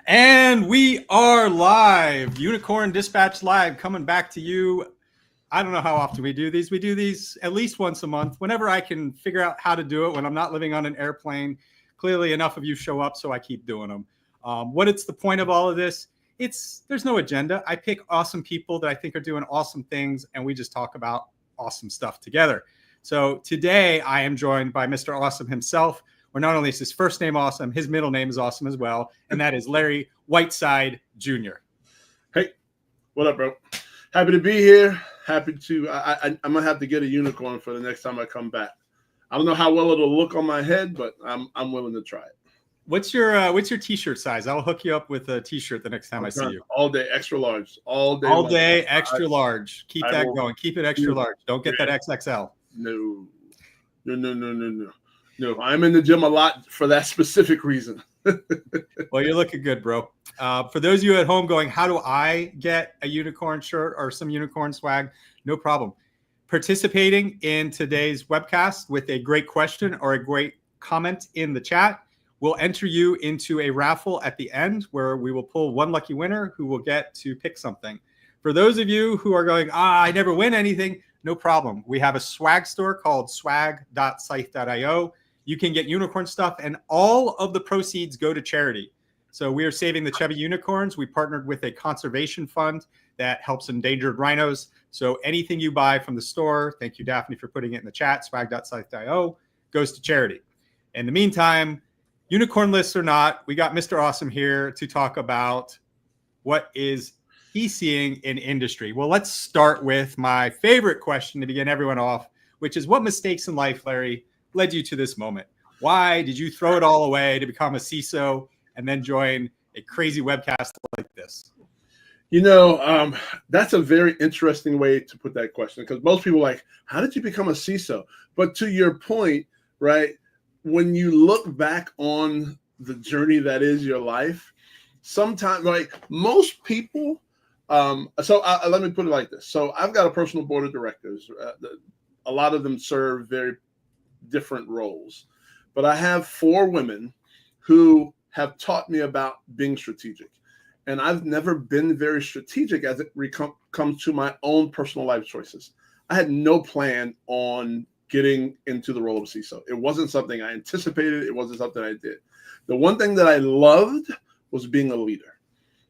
And we are live. Unicorn Dispatch Live coming back to you. I don't know how often we do these. We do these at least once a month, whenever I can figure out how to do it, when I'm not living on an airplane. Clearly enough of you show up, so I keep doing them. What it's the point of all of this? There's no agenda. I pick awesome people that I think are doing awesome things, and we just talk about awesome stuff together. So today I am joined by Mr. Awesome himself. Where not only is his first name awesome, his middle name is awesome as well, and that is Larry Whiteside Jr. Hey, what up, bro? Happy to be here. Happy to. I'm gonna have to get a unicorn for the next time I come back. I don't know how well it'll look on my head, but I'm willing to try it. What's your t-shirt size? I'll hook you up with a t-shirt the next time I see you. All day, extra large. All day, extra large. Keep that going. Keep it extra large. Don't get that XXL. No. No, I'm in the gym a lot for that specific reason. Well, you're looking good, bro. For those of you at home going, how do I get a unicorn shirt or some unicorn swag? No problem. Participating in today's webcast with a great question or a great comment in the chat will enter you into a raffle at the end where we will pull one lucky winner who will get to pick something. For those of you who are going, I never win anything, no problem. We have a swag store called swag.scythe.io. You can get unicorn stuff, and all of the proceeds go to charity. So we are saving the chubby unicorns. We partnered with a conservation fund that helps endangered rhinos. So anything you buy from the store, thank you, Daphne, for putting it in the chat, swag.scythe.io, goes to charity. In the meantime, unicorn lists or not, we got Mr. Awesome here to talk about what is he seeing in industry. Well, let's start with my favorite question to begin everyone off, which is what mistakes in life, Larry, led you to this moment? Why did you throw it all away to become a CISO and then join a crazy webcast like this? You know, that's a very interesting way to put that question, because most people are like, how did you become a CISO? But to your point, right, when you look back on the journey that is your life, sometimes, like most people, let me put it like this. So I've got a personal board of directors. A lot of them serve very different roles, but I have 4 women who have taught me about being strategic, and I've never been very strategic as it comes to my own personal life choices. I had no plan on getting into the role of CISO. It wasn't something I anticipated. It wasn't something I did. The one thing that I loved was being a leader,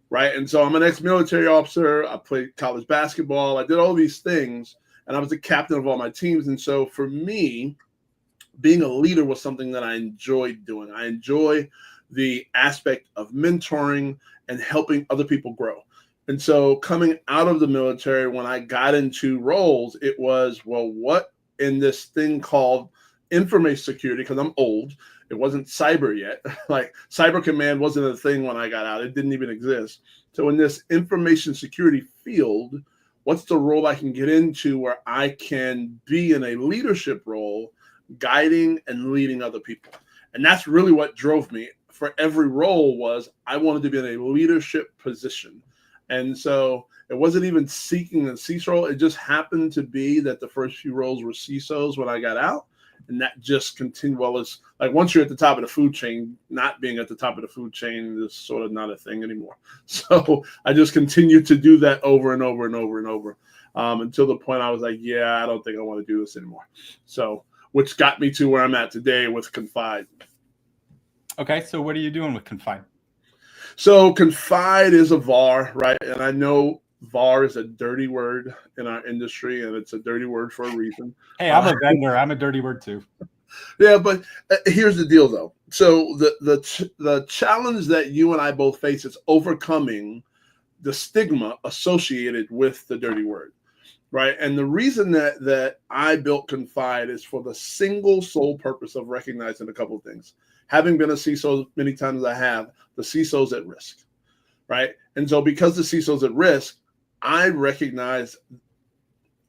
right? And so I'm an ex-military officer. I played college basketball. I did all these things, and I was the captain of all my teams. And so for me, being a leader was something that I enjoyed doing. I enjoy the aspect of mentoring and helping other people grow. And so coming out of the military, when I got into roles, it was, well, what in this thing called information security, because I'm old, it wasn't cyber yet. Like cyber command wasn't a thing when I got out. It didn't even exist. So in this information security field, what's the role I can get into where I can be in a leadership role, guiding and leading other people? And that's really what drove me for every role was I wanted to be in a leadership position. And so it wasn't even seeking a CISO role. It just happened to be that the first few roles were CISOs when I got out. And that just continued. Well, it's like once you're at the top of the food chain, not being at the top of the food chain is sort of not a thing anymore. So I just continued to do that over and over and over and over until the point I was like, yeah, I don't think I want to do this anymore. So which got me to where I'm at today with Confide. Okay, so what are you doing with Confide? So Confide is a VAR, right? And I know VAR is a dirty word in our industry, and it's a dirty word for a reason. Hey, I'm a vendor. I'm a dirty word too. Yeah, but here's the deal, though. So the challenge that you and I both face is overcoming the stigma associated with the dirty word. Right. And the reason that I built Confide is for the single sole purpose of recognizing a couple of things. Having been a CISO many times as I have, the CISO's at risk. Right. And so because the CISO's at risk, I recognize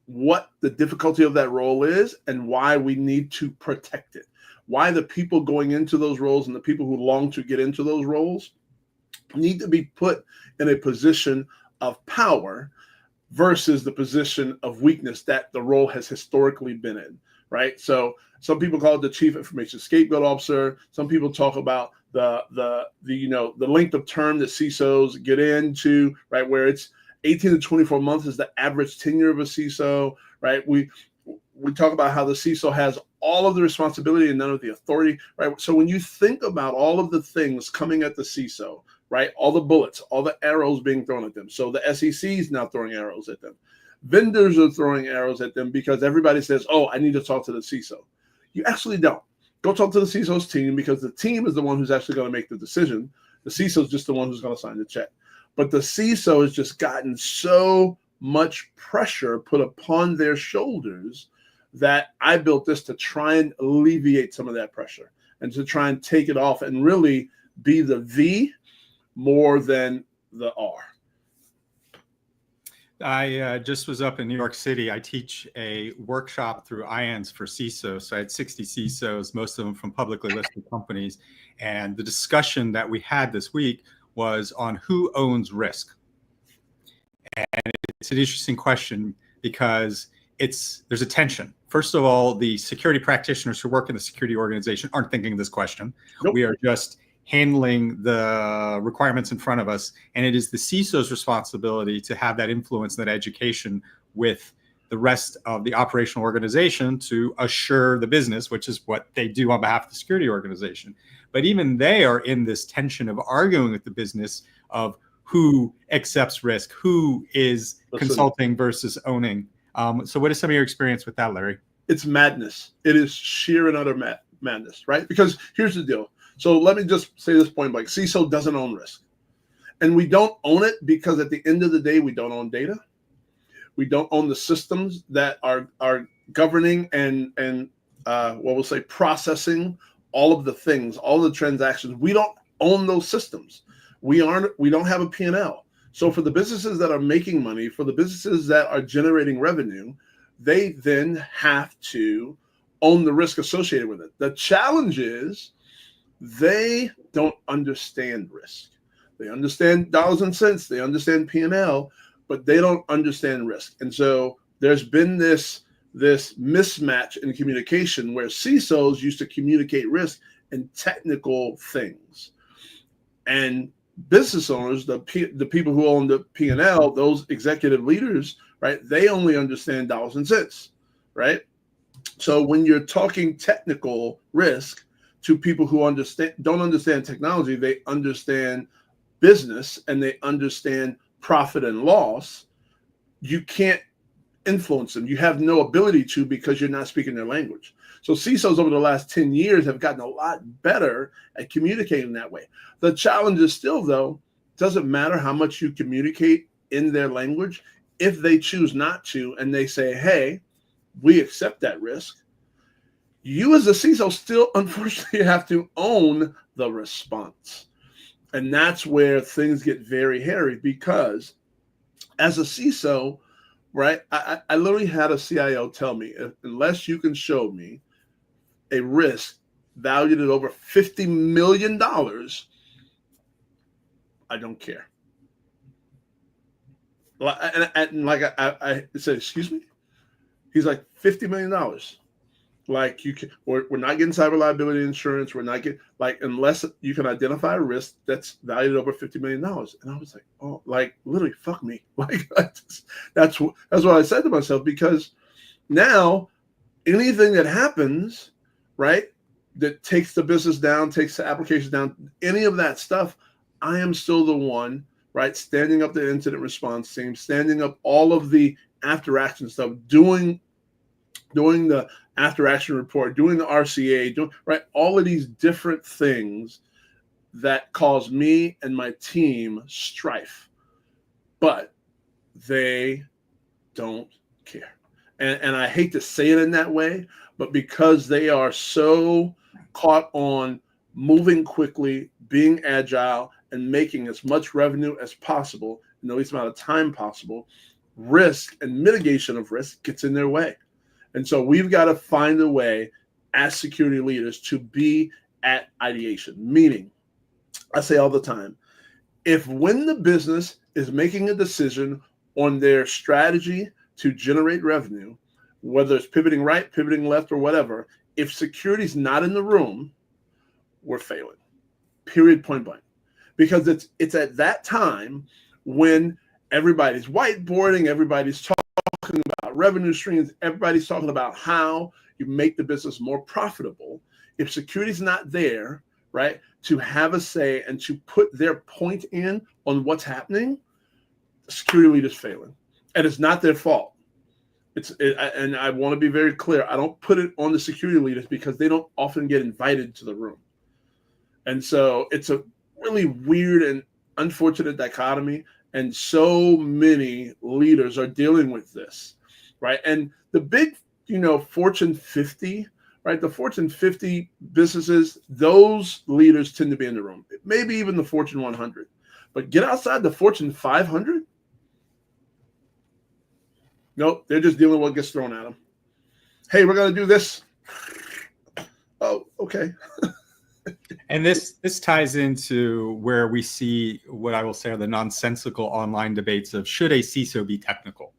what the difficulty of that role is and why we need to protect it. Why the people going into those roles and the people who long to get into those roles need to be put in a position of power versus the position of weakness that the role has historically been in, right? So some people call it the chief information scapegoat officer. Some people talk about the length of term that CISOs get into, right? Where it's 18 to 24 months is the average tenure of a CISO, right? We talk about how the CISO has all of the responsibility and none of the authority, right? So when you think about all of the things coming at the CISO, right? All the bullets, all the arrows being thrown at them. So the SEC is now throwing arrows at them. Vendors are throwing arrows at them because everybody says, oh, I need to talk to the CISO. You actually don't. Go talk to the CISO's team, because the team is the one who's actually going to make the decision. The CISO is just the one who's going to sign the check. But the CISO has just gotten so much pressure put upon their shoulders that I built this to try and alleviate some of that pressure and to try and take it off and really be the V more than the R. I just was up in New York City. I teach a workshop through IANS for CISOs. So I had 60 CISOs, most of them from publicly listed companies. And the discussion that we had this week was on who owns risk. And it's an interesting question because there's a tension. First of all, the security practitioners who work in the security organization aren't thinking of this question. Nope. We are just handling the requirements in front of us. And it is the CISO's responsibility to have that influence and that education with the rest of the operational organization to assure the business, which is what they do on behalf of the security organization. But even they are in this tension of arguing with the business of who accepts risk, who is consulting versus owning. So what is some of your experience with that, Larry? It's madness. It is sheer and utter madness, right? Because here's the deal. So let me just say this point, like CISO doesn't own risk. And we don't own it because at the end of the day, we don't own data. We don't own the systems that are governing and we'll say processing all of the things, all the transactions. We don't own those systems. We don't have a P&L. So for the businesses that are making money, for the businesses that are generating revenue, they then have to own the risk associated with it. The challenge is they don't understand risk. They understand dollars and cents. They understand P&L, but they don't understand risk. And so there's been this mismatch in communication where CISOs used to communicate risk in technical things. And business owners, the people who own the P&L, those executive leaders, right, they only understand dollars and cents, right? So when you're talking technical risk to people who don't understand technology, they understand business and they understand profit and loss, you can't influence them. You have no ability to because you're not speaking their language. So CISOs over the last 10 years have gotten a lot better at communicating that way. The challenge is still, though, doesn't matter how much you communicate in their language. If they choose not to and they say, hey, we accept that risk, you as a CISO still unfortunately have to own the response. And that's where things get very hairy because as a CISO, right, I literally had a CIO tell me, unless you can show me a risk valued at over $50 million, I don't care. And like I said, excuse me? He's like, $50 million. Like we're not getting cyber liability insurance. We're not getting unless you can identify a risk that's valued at over $50 million. And I was like, oh, like literally, fuck me. Like that's what I said to myself because now anything that happens, right, that takes the business down, takes the application down, any of that stuff, I am still the one, right, standing up the incident response team, standing up all of the after action stuff, doing the after action report, doing the RCA, doing right, all of these different things that cause me and my team strife, but they don't care. And I hate to say it in that way, but because they are so caught on moving quickly, being agile, and making as much revenue as possible in the least amount of time possible, risk and mitigation of risk gets in their way. And so we've got to find a way as security leaders to be at ideation. Meaning, I say all the time, when the business is making a decision on their strategy to generate revenue, whether it's pivoting right, pivoting left, or whatever, if security's not in the room, we're failing. Period, point blank. Because it's at that time when everybody's whiteboarding, everybody's talking about revenue streams, everybody's talking about how you make the business more profitable. If security's not there, right, to have a say and to put their point in on what's happening, security leaders failing. And it's not their fault. And I want to be very clear. I don't put it on the security leaders because they don't often get invited to the room. And so it's a really weird and unfortunate dichotomy. And so many leaders are dealing with this, right? And the big, Fortune 50, right? The Fortune 50 businesses, those leaders tend to be in the room. Maybe even the Fortune 100. But get outside the Fortune 500. Nope, they're just dealing with what gets thrown at them. Hey, we're going to do this. Oh, okay. And this ties into where we see what I will say are the nonsensical online debates of should a CISO be technical?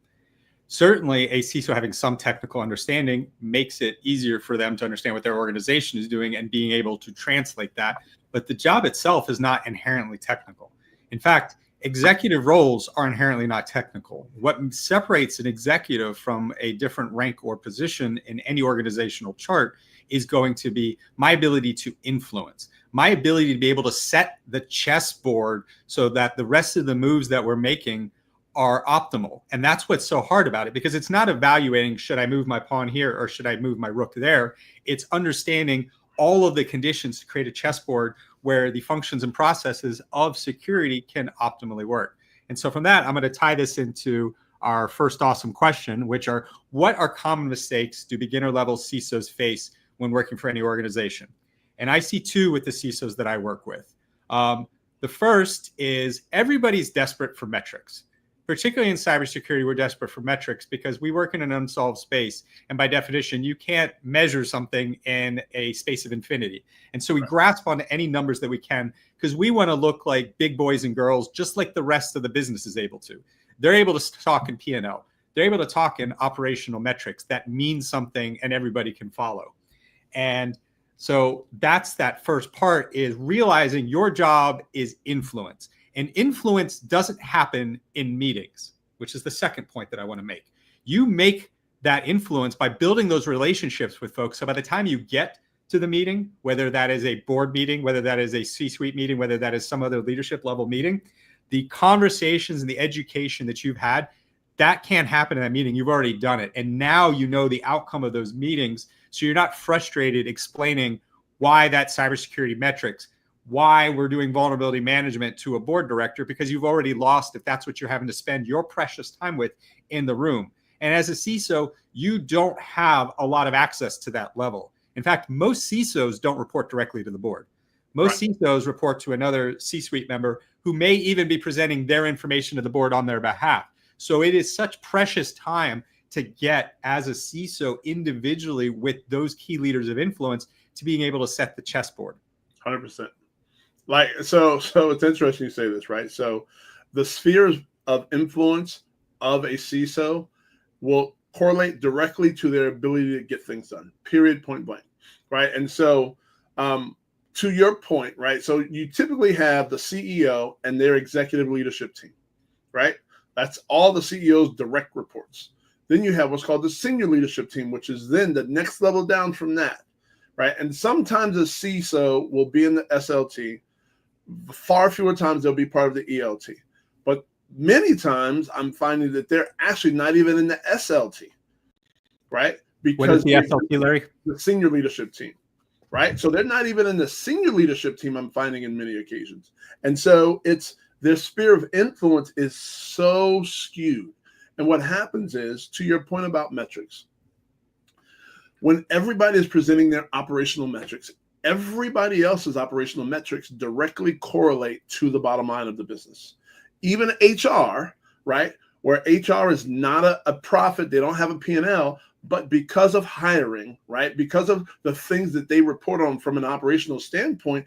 Certainly, a CISO having some technical understanding makes it easier for them to understand what their organization is doing and being able to translate that. But the job itself is not inherently technical. In fact, executive roles are inherently not technical. What separates an executive from a different rank or position in any organizational chart is going to be my ability to influence, my ability to be able to set the chessboard so that the rest of the moves that we're making are optimal. And that's what's so hard about it, because it's not evaluating, should I move my pawn here or should I move my rook there? It's understanding all of the conditions to create a chessboard where the functions and processes of security can optimally work. And so from that, I'm going to tie this into our first awesome question, which are, what are common mistakes do beginner level CISOs face when working for any organization? And I see two with the CISOs that I work with. The first is everybody's desperate for metrics. Particularly in cybersecurity, we're desperate for metrics because we work in an unsolved space. And by definition, you can't measure something in a space of infinity. And so we grasp onto any numbers that we can because we want to look like big boys and girls, just like the rest of the business is able to. They're able to talk in P&L. They're able to talk in operational metrics that mean something and everybody can follow. And so that's that first part, is realizing your job is influence. And influence doesn't happen in meetings, which is the second point that I want to make. You make that influence by building those relationships with folks. So by the time you get to the meeting, whether that is a board meeting, whether that is a C-suite meeting, whether that is some other leadership level meeting, the conversations and the education that you've had, that can't happen in that meeting. You've already done it. And now you know the outcome of those meetings. So you're not frustrated explaining why that cybersecurity metrics, why we're doing vulnerability management to a board director, because you've already lost if that's what you're having to spend your precious time with in the room. And as a CISO, you don't have a lot of access to that level. In fact, most CISOs don't report directly to the board. Most CISOs report to another C-suite member who may even be presenting their information to the board on their behalf. So it is such precious time to get as a CISO individually with those key leaders of influence to being able to set the chessboard. 100%. So it's interesting you say this, right? So the spheres of influence of a CISO will correlate directly to their ability to get things done, period, point blank, right? And so to your point, right? So you typically have the CEO and their executive leadership team, right? That's all the CEO's direct reports. Then you have what's called the senior leadership team, which is then the next level down from that, right? And sometimes a CISO will be in the SLT. Far fewer times they'll be part of the ELT. But many times I'm finding that they're actually not even in the SLT, right? Because what is the SLT, Larry? The senior leadership team, right? So they're not even in the senior leadership team, I'm finding in many occasions. And so it's their sphere of influence is so skewed. And what happens is, to your point about metrics, when everybody is presenting their operational metrics, everybody else's operational metrics directly correlate to the bottom line of the business. Even HR, right, where HR is not a profit, they don't have a P&L, but because of hiring, right, because of the things that they report on from an operational standpoint,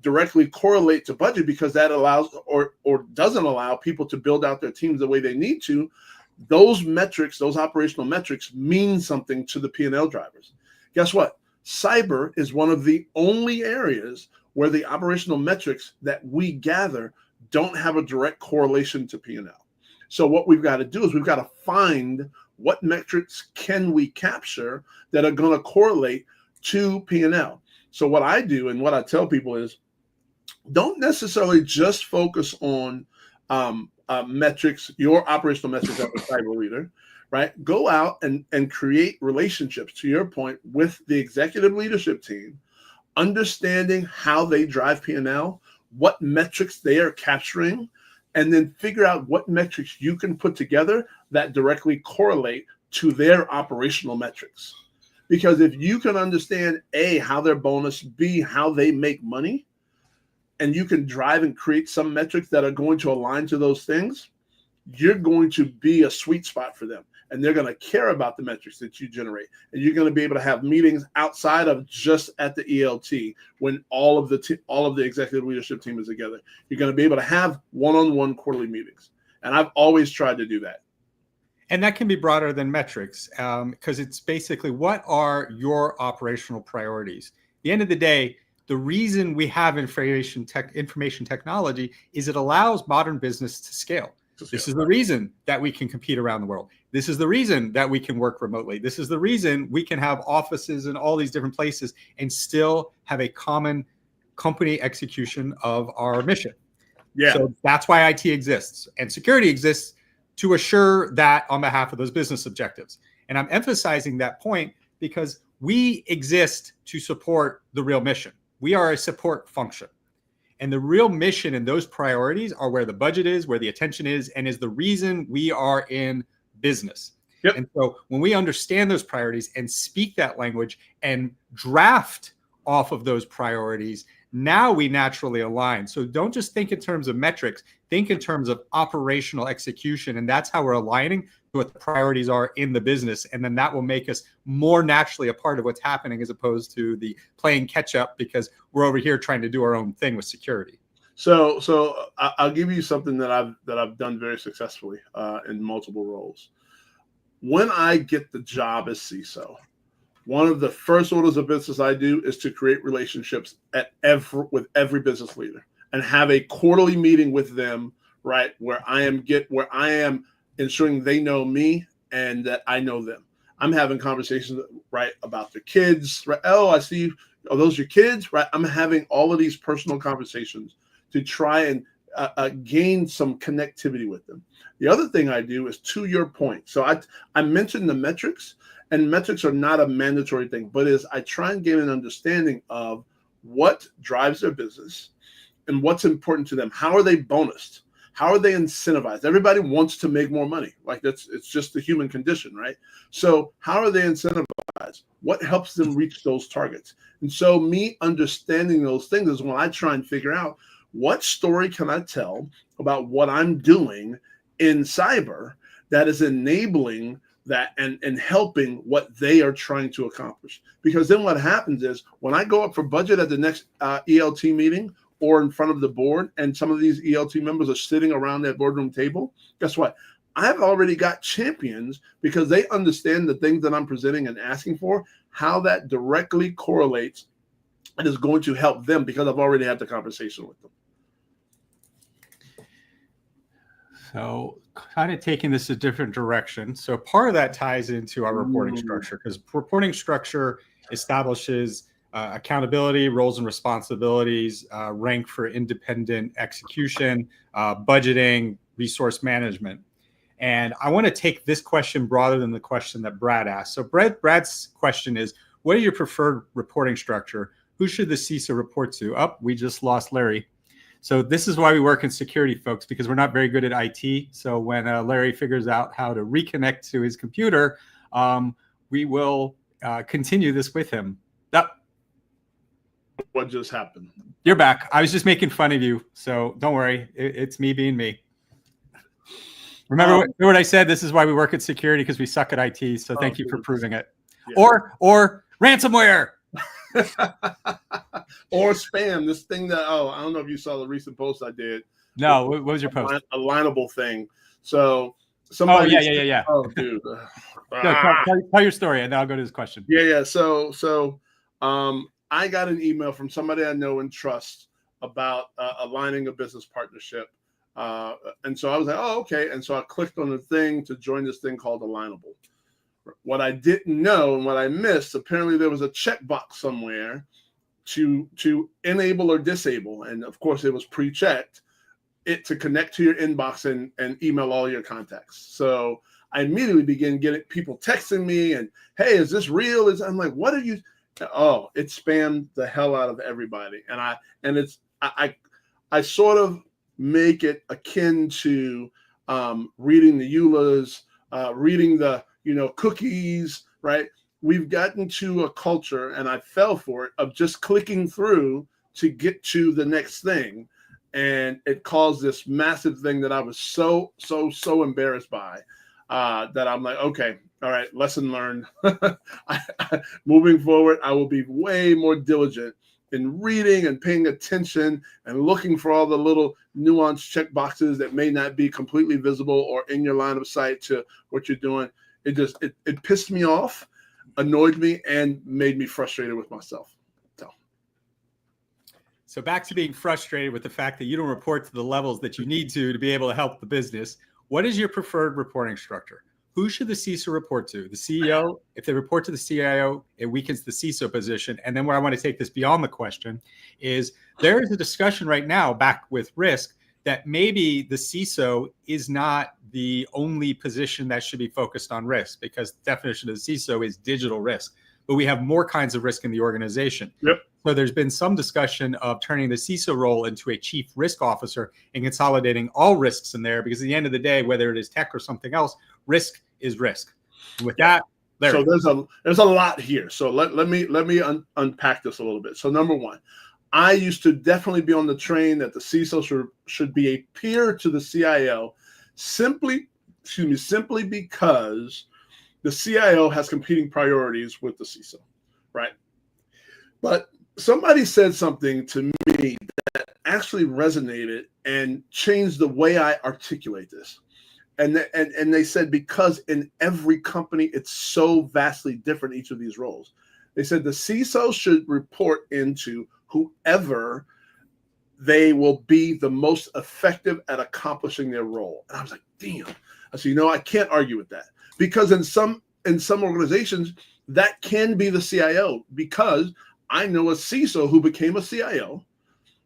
directly correlate to budget, because that allows or doesn't allow people to build out their teams the way they need to. those metrics, those operational metrics mean something to the P&L drivers. Guess what? Cyber is one of the only areas where the operational metrics that we gather don't have a direct correlation to P&L. So what we've got to do is we've got to find what metrics can we capture that are going to correlate to P&L. So what I do and what I tell people is, don't necessarily just focus on metrics, your operational metrics as a cyber leader, right? Go out and create relationships, to your point, with the executive leadership team, understanding how they drive P&L, what metrics they are capturing, and then figure out what metrics you can put together that directly correlate to their operational metrics. Because if you can understand A, how their bonus, B, how they make money, and you can drive and create some metrics that are going to align to those things, you're going to be a sweet spot for them. And they're going to care about the metrics that you generate. And you're going to be able to have meetings outside of just at the ELT when all of the executive leadership team is together. You're going to be able to have one-on-one quarterly meetings. And I've always tried to do that. And that can be broader than metrics, because it's basically, what are your operational priorities? At the end of the day, the reason we have information technology is it allows modern business to scale. This is the reason that we can compete around the world. This is the reason that we can work remotely. This is the reason we can have offices in all these different places and still have a common company execution of our mission. Yeah. So that's why IT exists, and security exists to assure that on behalf of those business objectives. And I'm emphasizing that point because we exist to support the real mission. We are a support function. And the real mission and those priorities are where the budget is, where the attention is, and is the reason we are in business. Yep. And so when we understand those priorities and speak that language and draft off of those priorities, now we naturally align. So don't just think in terms of metrics, think in terms of operational execution. And that's how we're aligning to what the priorities are in the business. And then that will make us more naturally a part of what's happening, as opposed to the playing catch up because we're over here trying to do our own thing with security. So I'll give you something that I've done very successfully in multiple roles. When I get the job as CISO, one of the first orders of business I do is to create relationships with every business leader and have a quarterly meeting with them, right, where I am ensuring they know me and that I know them. I'm having conversations, right, about their kids, right? Oh, I see. Are those your kids? Right. I'm having all of these personal conversations to try and gain some connectivity with them. The other thing I do is, to your point. So I mentioned the metrics, and metrics are not a mandatory thing, but I try and gain an understanding of what drives their business and what's important to them. How are they bonused? How are they incentivized? Everybody wants to make more money. It's just the human condition, right? So how are they incentivized? What helps them reach those targets? And so me understanding those things is when I try and figure out, what story can I tell about what I'm doing in cyber that is enabling that and helping what they are trying to accomplish? Because then what happens is, when I go up for budget at the next ELT meeting or in front of the board, and some of these ELT members are sitting around that boardroom table, guess what? I've already got champions, because they understand the things that I'm presenting and asking for, how that directly correlates and is going to help them, because I've already had the conversation with them. So kind of taking this a different direction. So part of that ties into our reporting structure, because reporting structure establishes accountability, roles and responsibilities, rank for independent execution, budgeting, resource management. And I want to take this question broader than the question that Brad asked. So Brad's question is, what is your preferred reporting structure? Who should the CISO report to? We just lost Larry. So this is why we work in security, folks, because we're not very good at IT. So when Larry figures out how to reconnect to his computer, we will continue this with him. What just happened? You're back. I was just making fun of you. So don't worry. It's me being me. Remember what I said? This is why we work at security, because we suck at IT. So thank you for proving it. Yeah. Or ransomware. Or spam, this thing that, I don't know if you saw the recent post I did. No, what was your post? A lineable thing. So somebody. Yeah. Oh, dude. No, tell your story, and then I'll go to this question. Yeah. So I got an email from somebody I know and trust about aligning a business partnership. And so I was like, oh, okay. And so I clicked on the thing to join this thing called Alignable. What I didn't know and what I missed, apparently there was a checkbox somewhere to enable or disable. And of course, it was pre-checked it to connect to your inbox and email all your contacts. So I immediately began getting people texting me and, hey, is this real? I'm like, what are you? Oh, it spammed the hell out of everybody. And I sort of make it akin to reading the EULAs, reading the, cookies, right? We've gotten to a culture, and I fell for it, of just clicking through to get to the next thing. And it caused this massive thing that I was so embarrassed by that I'm like, okay, all right, lesson learned. Moving forward, I will be way more diligent in reading and paying attention and looking for all the little nuanced check boxes that may not be completely visible or in your line of sight to what you're doing. It pissed me off, annoyed me, and made me frustrated with myself. So back to being frustrated with the fact that you don't report to the levels that you need to be able to help the business. What is your preferred reporting structure? Who should the CISO report to? The CEO? If they report to the CIO, it weakens the CISO position. And then where I want to take this beyond the question is there is a discussion right now back with risk that maybe the CISO is not the only position that should be focused on risk, because the definition of the CISO is digital risk, but we have more kinds of risk in the organization. Yep. So there's been some discussion of turning the CISO role into a chief risk officer and consolidating all risks in there, because at the end of the day, whether it is tech or something else, risk is risk. And with that, Larry. So there's a lot here. So let me unpack this a little bit. So number one, I used to definitely be on the train that the CISO should be a peer to the CIO, simply because the CIO has competing priorities with the CISO, right? But somebody said something to me that actually resonated and changed the way I articulate this. And they said, because in every company, it's so vastly different, each of these roles. They said the CISO should report into whoever they will be the most effective at accomplishing their role. And I was like, damn. I said, I can't argue with that, because in some organizations, that can be the CIO, because I know a CISO who became a CIO,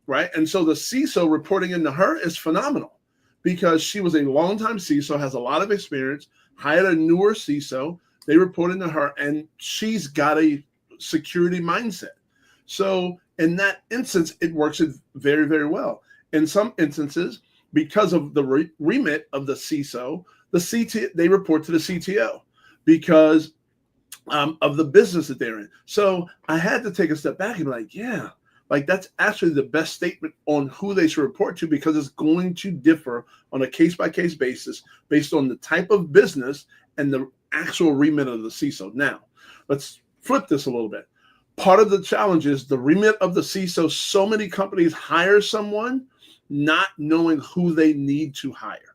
right? And so the CISO reporting into her is phenomenal, because she was a longtime CISO, has a lot of experience, hired a newer CISO, they report into her, and she's got a security mindset. So in that instance, it works very, very well. In some instances, because of the remit of the CISO, they report to the CTO because of the business that they're in. So I had to take a step back and be like, yeah, like that's actually the best statement on who they should report to, because it's going to differ on a case-by-case basis based on the type of business and the actual remit of the CISO. Now, let's flip this a little bit. Part of the challenge is the remit of the CISO. So many companies hire someone not knowing who they need to hire,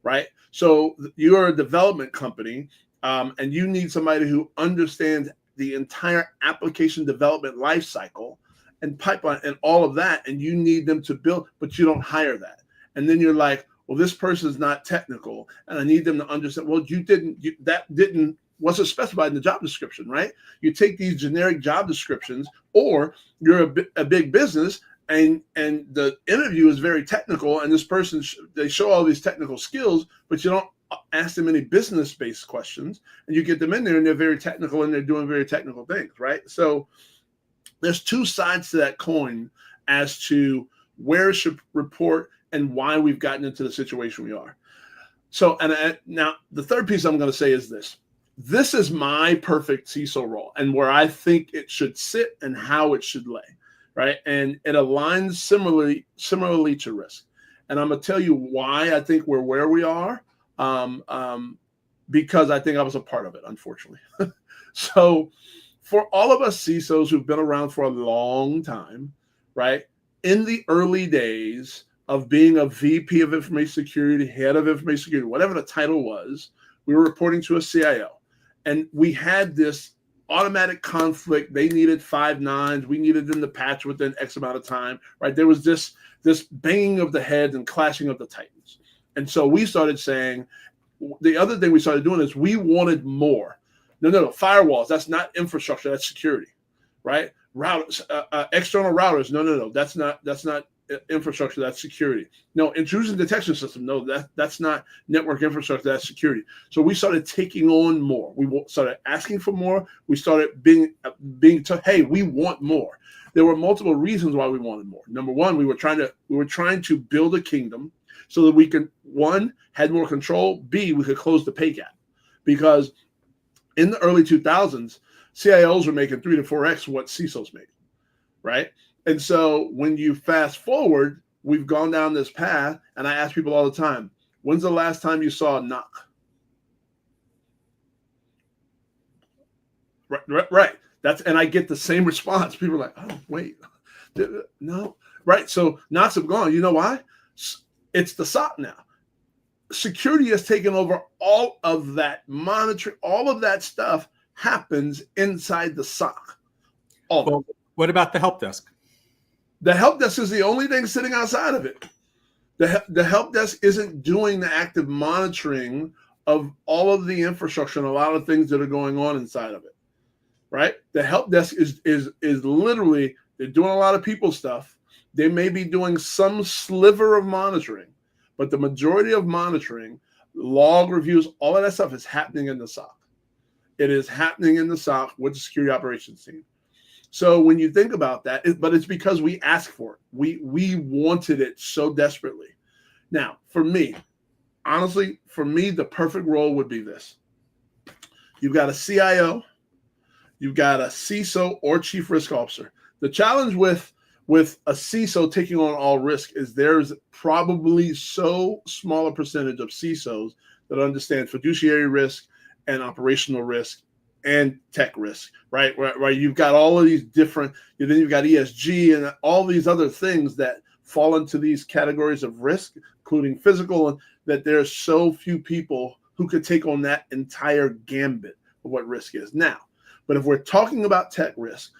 right? So you're a development company, and you need somebody who understands the entire application development lifecycle and pipeline and all of that, and you need them to build, but you don't hire that. And then you're like, well, this person is not technical, and I need them to understand. Well, that wasn't specified in the job description, right? You take these generic job descriptions, or you're a big business, and the interview is very technical, and this person, they show all these technical skills, but you don't ask them any business-based questions, and you get them in there, and they're very technical, and they're doing very technical things, right? So there's two sides to that coin as to where it should report and why we've gotten into the situation we are. So, now the third piece I'm going to say is this. This is my perfect CISO role, and where I think it should sit and how it should lay, right? And it aligns similarly to risk. And I'm going to tell you why I think we're where we are, because I think I was a part of it, unfortunately. So for all of us CISOs who've been around for a long time, right? In the early days, of being a VP of information security, head of information security, whatever the title was. We were reporting to a CIO, and we had this automatic conflict. They needed 5 nines. We needed them to patch within X amount of time, right? There was this banging of the heads and clashing of the titans. And so we started saying, the other thing we started doing is we wanted more. No, firewalls, that's not infrastructure, that's security, right? Routers, external routers, no, that's not infrastructure, that's security. No, intrusion detection system, no, that's not network infrastructure, that's security. So we started taking on more. We started asking for more. We started being hey, we want more. There were multiple reasons why we wanted more. Number one, we were trying to build a kingdom so that we could, one, had more control, B, we could close the pay gap. Because in the early 2000s, CIOs were making 3 to 4x what CISOs made, right? And so when you fast forward, we've gone down this path, and I ask people all the time, when's the last time you saw a knock? Right. And I get the same response. People are like, oh, wait, no. Right, so knocks have gone. You know why? It's the SOC now. Security has taken over all of that monitoring. All of that stuff happens inside the SOC. Well, what about the help desk? The help desk is the only thing sitting outside of it. The help desk isn't doing the active monitoring of all of the infrastructure and a lot of things that are going on inside of it, right? The help desk is literally, they're doing a lot of people stuff. They may be doing some sliver of monitoring, but the majority of monitoring, log reviews, all of that stuff is happening in the SOC. It is happening in the SOC with the security operations team. So when you think about that, but it's because we asked for it. We wanted it so desperately. Now, for me, honestly, the perfect role would be this. You've got a CIO, you've got a CISO or chief risk officer. The challenge with a CISO taking on all risk is there's probably so small a percentage of CISOs that understand fiduciary risk and operational risk and tech risk, right? Where you've got all of these different, then you've got ESG and all these other things that fall into these categories of risk, including physical, and that there's so few people who could take on that entire gambit of what risk is. Now, but if we're talking about tech risk,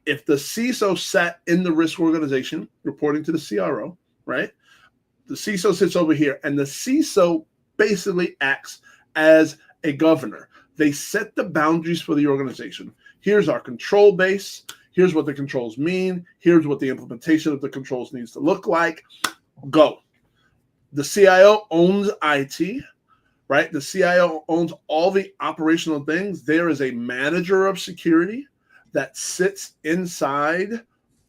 if the CISO sat in the risk organization reporting to the CRO, right? The CISO sits over here, and the CISO basically acts as a governor. They set the boundaries for the organization. Here's our control base. Here's what the controls mean. Here's what the implementation of the controls needs to look like. Go. The CIO owns IT, right? The CIO owns all the operational things. There is a manager of security that sits inside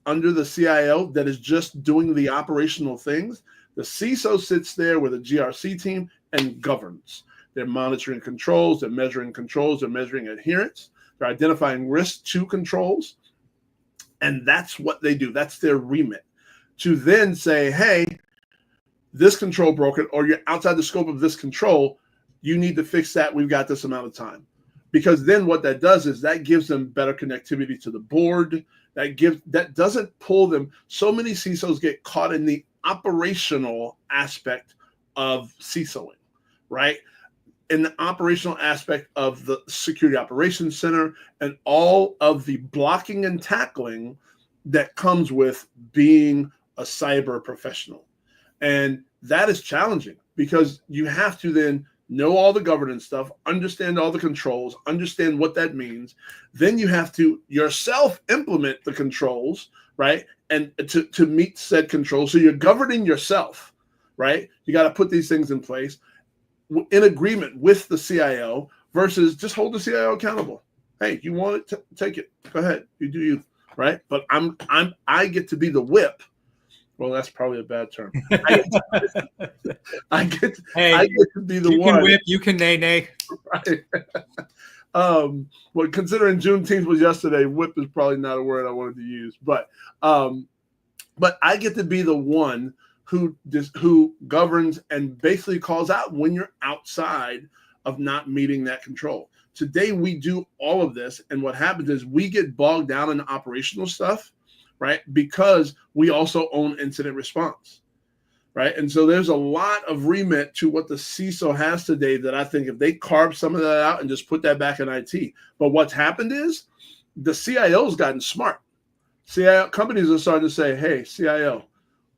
under the CIO that is just doing the operational things. The CISO sits there with a GRC team and governs. They're monitoring controls, they're measuring adherence, they're identifying risk to controls, and that's what they do. That's their remit. To then say, hey, this control broke it, or you're outside the scope of this control, you need to fix that, we've got this amount of time. Because then what that does is that gives them better connectivity to the board, that doesn't pull them. So many CISOs get caught in the operational aspect of CISOing, right? In the operational aspect of the security operations center and all of the blocking and tackling that comes with being a cyber professional. And that is challenging because you have to then know all the governance stuff, understand all the controls, understand what that means. Then you have to yourself implement the controls, right? And to meet said controls. So you're governing yourself, right? You got to put these things in place in agreement with the CIO versus just hold the CIO accountable. Hey, you want it, take it. Go ahead. You do you, right? But I get to be the whip. Well, that's probably a bad term. I get to be the one. You can whip, you can nay. Right. Well, considering Juneteenth was yesterday, whip is probably not a word I wanted to use. But I get to be the one who governs and basically calls out when you're outside of not meeting that control. Today, we do all of this. And what happens is we get bogged down in operational stuff, right? Because we also own incident response. right? And so there's a lot of remit to what the CISO has today that I think if they carve some of that out and just put that back in IT. But what's happened is the CIO's gotten smart. CIO companies are starting to say, hey, CIO,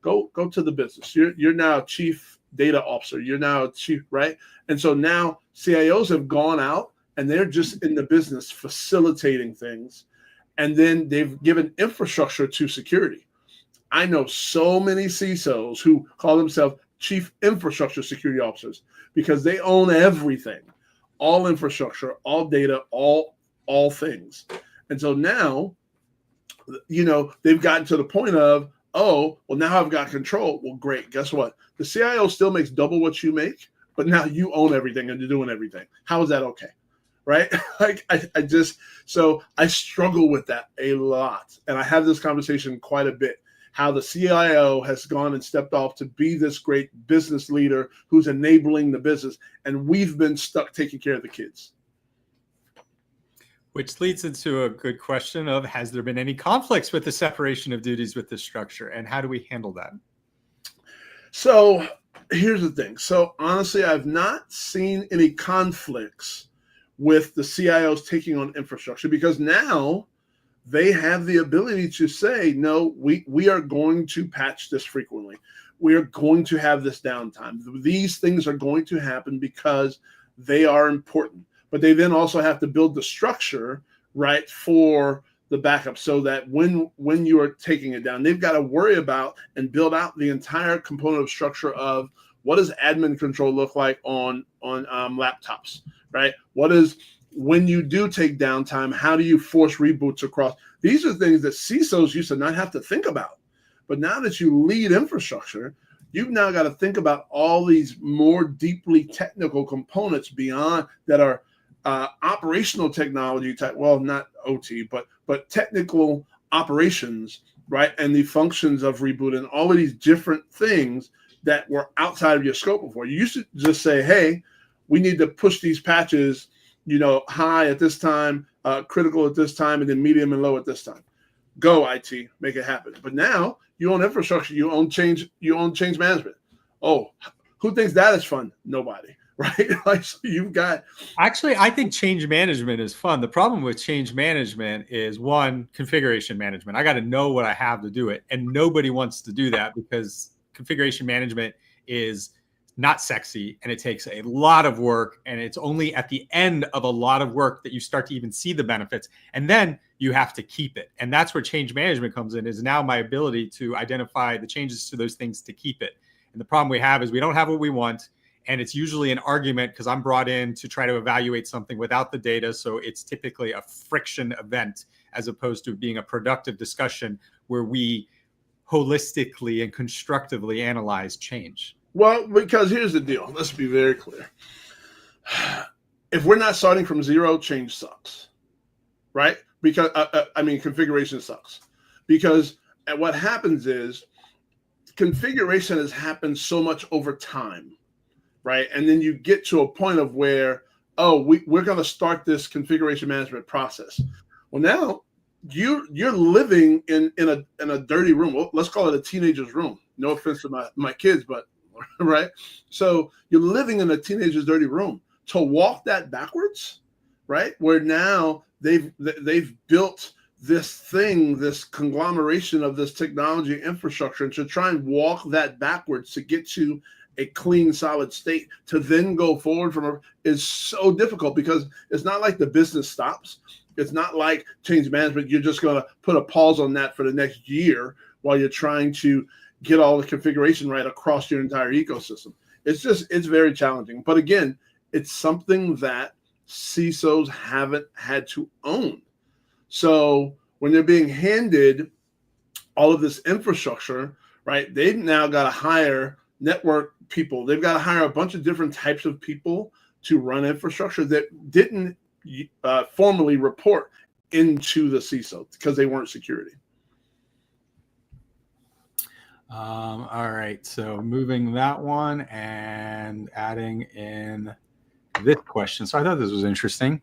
go to the business. You're now chief data officer. You're now chief, right? And so now CIOs have gone out and they're just in the business facilitating things. And then they've given infrastructure to security. I know so many CISOs who call themselves chief infrastructure security officers because they own everything, all infrastructure, all data, all things. And so now, they've gotten to the point of, oh, well, now I've got control. Well, great. Guess what? The CIO still makes double what you make, but now you own everything and you're doing everything. How is that okay? Right? Like I struggle with that a lot. And I have this conversation quite a bit, how the CIO has gone and stepped off to be this great business leader who's enabling the business. And we've been stuck taking care of the kids. Which leads into a good question of, has there been any conflicts with the separation of duties with this structure? And how do we handle that? So here's the thing. So honestly, I've not seen any conflicts with the CIOs taking on infrastructure because now they have the ability to say, no, we are going to patch this frequently. We are going to have this downtime. These things are going to happen because they are important. But they then also have to build the structure, right, for the backup so that when you are taking it down, they've got to worry about and build out the entire component of structure of what does admin control look like on laptops, right? What is, when you do take downtime, how do you force reboots across? These are things that CISOs used to not have to think about. But now that you lead infrastructure, you've now got to think about all these more deeply technical components beyond that are operational technology type, well, not OT, but technical operations, right? And the functions of reboot and all of these different things that were outside of your scope before. You used to just say, hey, we need to push these patches, high at this time, critical at this time, and then medium and low at this time. Go IT, make it happen. But now you own infrastructure, you own change management. Oh, who thinks that is fun? Nobody. Right? Like, so you've got. Actually, I think change management is fun. The problem with change management is, one, configuration management. I got to know what I have to do it. And nobody wants to do that because configuration management is not sexy and it takes a lot of work. And it's only at the end of a lot of work that you start to even see the benefits. And then you have to keep it. And that's where change management comes in, is now my ability to identify the changes to those things to keep it. And the problem we have is we don't have what we want. And it's usually an argument because I'm brought in to try to evaluate something without the data. So it's typically a friction event as opposed to being a productive discussion where we holistically and constructively analyze change. Well, because here's the deal. Let's be very clear. If we're not starting from zero, change sucks, right? Because, configuration sucks. Because what happens is configuration has happened so much over time. Right. And then you get to a point of where, we're going to start this configuration management process. Well, now you're living in a dirty room. Well, let's call it a teenager's room. No offense to my kids, but right. So you're living in a teenager's dirty room. To walk that backwards, right? Where now they've built this thing, this conglomeration of this technology infrastructure, and to try and walk that backwards to get to a clean, solid state to then go forward from is so difficult because it's not like the business stops. It's not like change management. You're just going to put a pause on that for the next year while you're trying to get all the configuration right across your entire ecosystem. It's very challenging. But again, it's something that CISOs haven't had to own. So when they're being handed all of this infrastructure, right, they've now got to hire network people. They've got to hire a bunch of different types of people to run infrastructure that didn't formally report into the CISO because they weren't security. All right. So moving that one and adding in this question. So I thought this was interesting.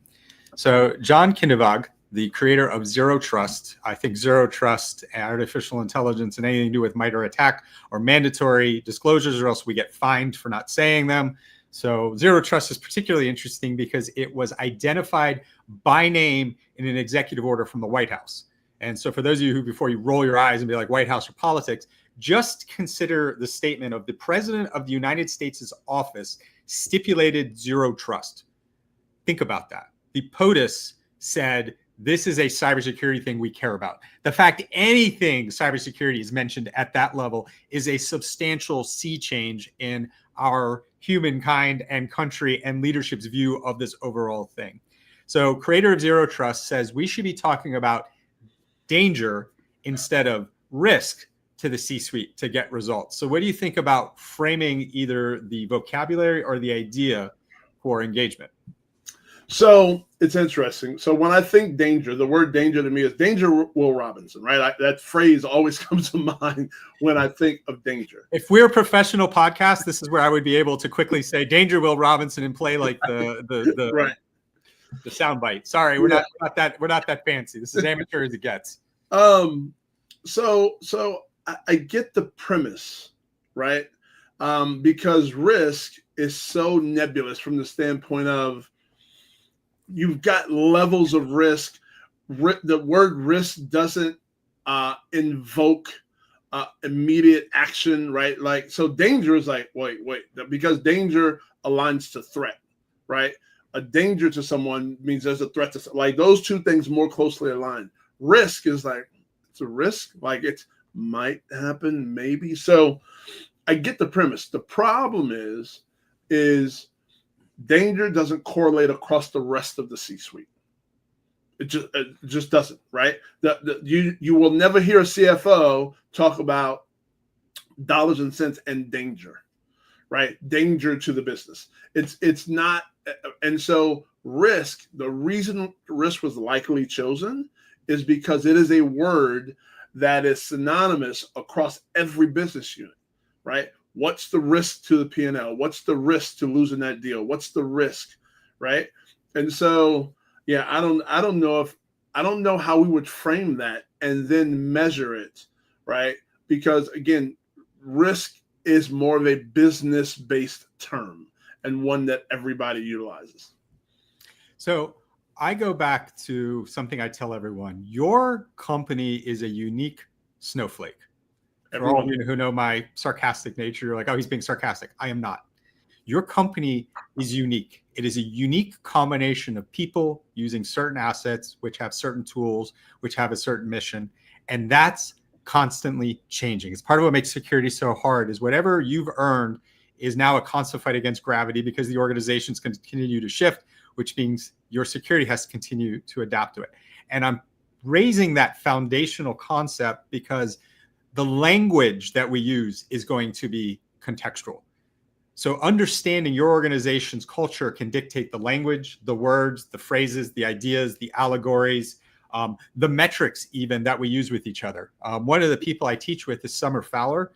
So John Kindevag the creator of Zero Trust. I think Zero Trust, artificial intelligence, and anything to do with MITRE ATT&CK are mandatory disclosures, or else we get fined for not saying them. So Zero Trust is particularly interesting because it was identified by name in an executive order from the White House. And so for those of you who, before you roll your eyes and be like, White House or politics, just consider the statement of the President of the United States' office stipulated Zero Trust. Think about that. The POTUS said, this is a cybersecurity thing we care about. The fact anything cybersecurity is mentioned at that level is a substantial sea change in our humankind and country and leadership's view of this overall thing. So creator of Zero Trust says we should be talking about danger instead of risk to the C-suite to get results. So what do you think about framing either the vocabulary or the idea for engagement? So it's interesting. So when I think danger, the word danger to me is Danger Will Robinson, right? That phrase always comes to mind when I think of danger. If we're a professional podcast, this is where I would be able to quickly say Danger Will Robinson and play like the right. The soundbite. Sorry, we're not that fancy. This is amateur as it gets. So I get the premise, right? Because risk is so nebulous from the standpoint of you've got levels of risk. The word risk doesn't invoke immediate action, right? Like, so danger is like, wait, because danger aligns to threat, right? A danger to someone means there's a threat to, like, those two things more closely aligned. Risk is like, it's a risk, like it might happen, maybe. So I get the premise. The problem is danger doesn't correlate across the rest of the C-suite. It just doesn't, right? You will never hear a CFO talk about dollars and cents and danger, right? Danger to the business. It's not, and so risk. The reason risk was likely chosen is because it is a word that is synonymous across every business unit, right? What's the risk to the P&L? What's the risk to losing that deal? What's the risk, right? And so, yeah, I don't know how we would frame that and then measure it, right? Because again, risk is more of a business-based term and one that everybody utilizes. So I go back to something I tell everyone. Your company is a unique snowflake. For all of you who know my sarcastic nature, you're like, oh, he's being sarcastic. I am not. Your company is unique. It is a unique combination of people using certain assets, which have certain tools, which have a certain mission. And that's constantly changing. It's part of what makes security so hard is whatever you've earned is now a constant fight against gravity because the organizations continue to shift, which means your security has to continue to adapt to it. And I'm raising that foundational concept because the language that we use is going to be contextual. So understanding your organization's culture can dictate the language, the words, the phrases, the ideas, the allegories, the metrics even that we use with each other. One of the people I teach with is Summer Fowler.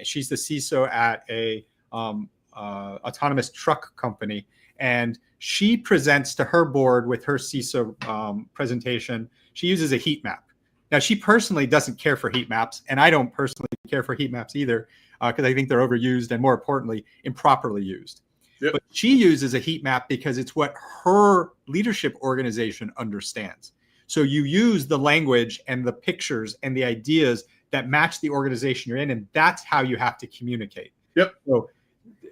She's the CISO at a autonomous truck company. And she presents to her board with her CISO presentation. She uses a heat map. Now, she personally doesn't care for heat maps, and I don't personally care for heat maps either, because I think they're overused and, more importantly, improperly used. Yep. But she uses a heat map because it's what her leadership organization understands. So you use the language and the pictures and the ideas that match the organization you're in, and that's how you have to communicate. Yep. So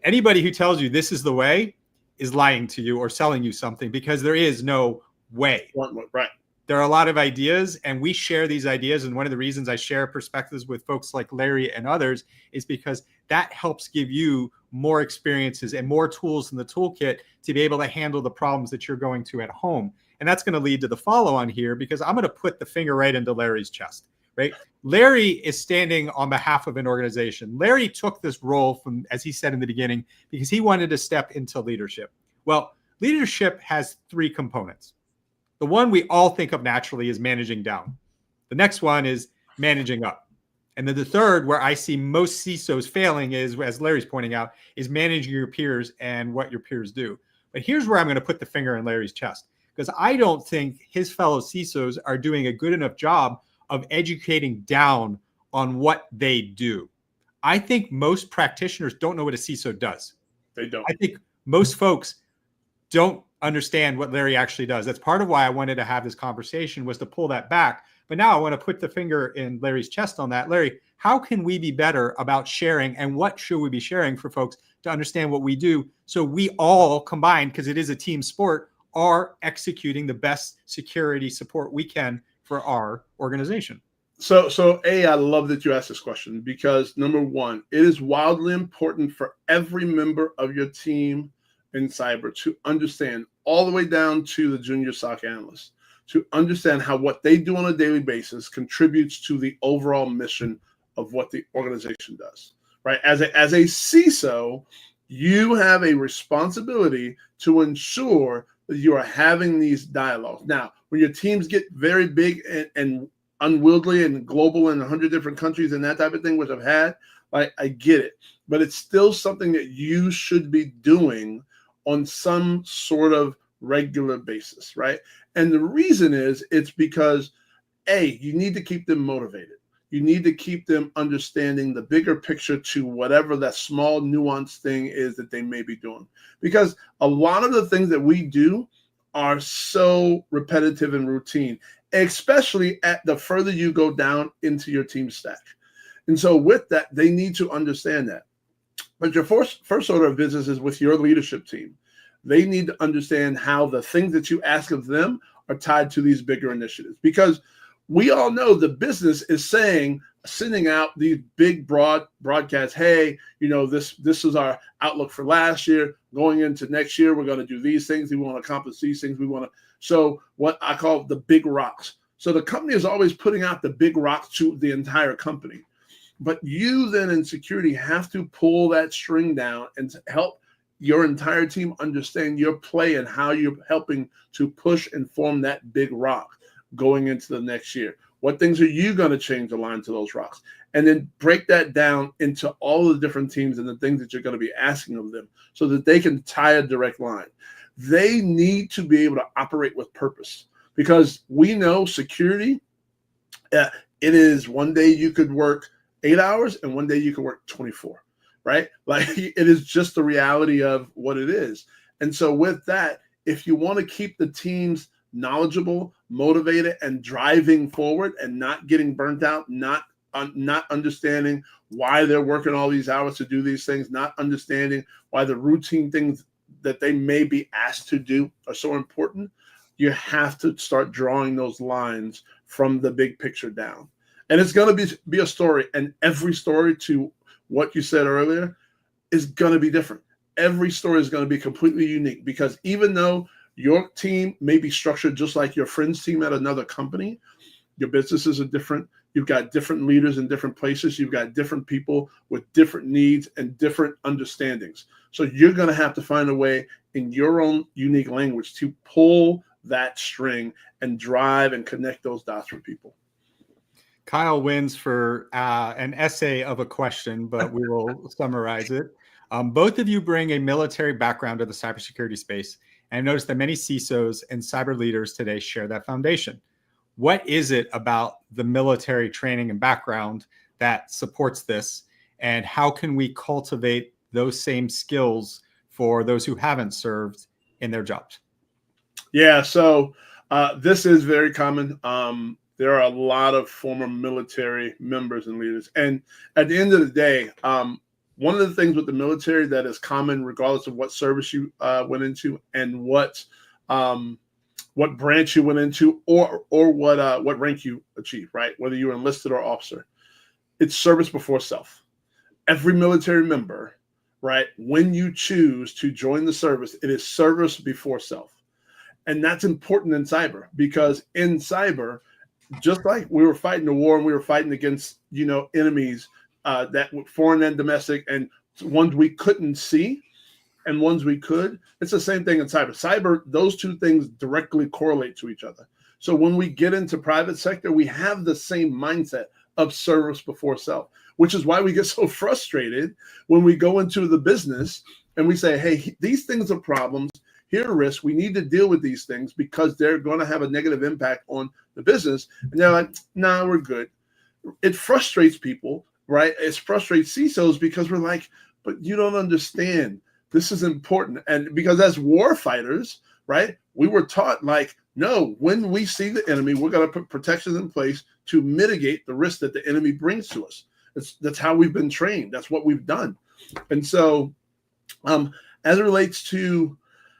anybody who tells you this is the way is lying to you or selling you something, because there is no way. Right. There are a lot of ideas, and we share these ideas. And one of the reasons I share perspectives with folks like Larry and others is because that helps give you more experiences and more tools in the toolkit to be able to handle the problems that you're going to at home. And that's going to lead to the follow-on here, because I'm going to put the finger right into Larry's chest, right? Larry is standing on behalf of an organization. Larry took this role from, as he said in the beginning, because he wanted to step into leadership. Well, leadership has three components. The one we all think of naturally is managing down. The next one is managing up. And then the third, where I see most CISOs failing, is, as Larry's pointing out, is managing your peers and what your peers do. But here's where I'm going to put the finger in Larry's chest, because I don't think his fellow CISOs are doing a good enough job of educating down on what they do. I think most practitioners don't know what a CISO does. They don't. I think most folks don't understand what Larry actually does. That's part of why I wanted to have this conversation, was to pull that back. But now I want to put the finger in Larry's chest on that. Larry, how can we be better about sharing, and what should we be sharing for folks to understand what we do, so we all combined, because it is a team sport, are executing the best security support we can for our organization? So I love that you asked this question, because number one, it is wildly important for every member of your team in cyber to understand, all the way down to the junior SOC analyst, to understand how what they do on a daily basis contributes to the overall mission of what the organization does, right? As a CISO, you have a responsibility to ensure that you are having these dialogues. Now, when your teams get very big and unwieldy and global in 100 different countries and that type of thing, which I've had, I get it. But it's still something that you should be doing on some sort of regular basis, right? And the reason is, it's because, you need to keep them motivated. You need to keep them understanding the bigger picture to whatever that small nuanced thing is that they may be doing. Because a lot of the things that we do are so repetitive and routine, especially at the further you go down into your team stack. And so with that, they need to understand that. But your first order of business is with your leadership team. They need to understand how the things that you ask of them are tied to these bigger initiatives. Because we all know the business is sending out these big broadcasts. Hey, this is our outlook for last year. Going into next year, we're going to do these things. We want to accomplish these things. So what I call the big rocks. So the company is always putting out the big rocks to the entire company. But you then in security have to pull that string down and to help your entire team understand your play and how you're helping to push and form that big rock going into the next year. What things are you going to change aligned to those rocks? And then break that down into all the different teams and the things that you're going to be asking of them, so that they can tie a direct line. They need to be able to operate with purpose, because we know security, it is one day you could work 8 hours and one day you could work 24, right? Like, it is just the reality of what it is. And so with that, if you want to keep the teams knowledgeable, motivated, and driving forward, and not getting burnt out, not understanding why they're working all these hours to do these things, not understanding why the routine things that they may be asked to do are so important, you have to start drawing those lines from the big picture down. And it's going to be a story, and every story, to what you said earlier, is going to be different. Every story is going to be completely unique, because even though your team may be structured just like your friend's team at another company, your businesses are different. You've got different leaders in different places. You've got different people with different needs and different understandings. So you're going to have to find a way in your own unique language to pull that string and drive and connect those dots for people. Kyle wins for an essay of a question, but we will summarize it. Both of you bring a military background to the cybersecurity space, and I've noticed that many CISOs and cyber leaders today share that foundation. What is it about the military training and background that supports this, and how can we cultivate those same skills for those who haven't served in their jobs? Yeah, so this is very common. There are a lot of former military members and leaders. And at the end of the day, one of the things with the military that is common, regardless of what service you went into and what branch you went into, or what rank you achieved, right? Whether you were enlisted or officer, it's service before self. Every military member, right, when you choose to join the service, it is service before self. And that's important in cyber, because in cyber, just like we were fighting the war and we were fighting against, enemies that were foreign and domestic, and ones we couldn't see and ones we could, it's the same thing in cyber. Cyber, those two things directly correlate to each other. So when we get into private sector, we have the same mindset of service before self, which is why we get so frustrated when we go into the business and we say, hey, these things are problems. here are risks. We need to deal with these things because they're going to have a negative impact on the business. And they're like, nah, we're good. It frustrates people, right? It frustrates CISOs because we're like, but you don't understand. This is important. And because as war fighters, right, we were taught like, no, when we see the enemy, we're going to put protections in place to mitigate the risk that the enemy brings to us. That's how we've been trained. That's what we've done. And so as it relates to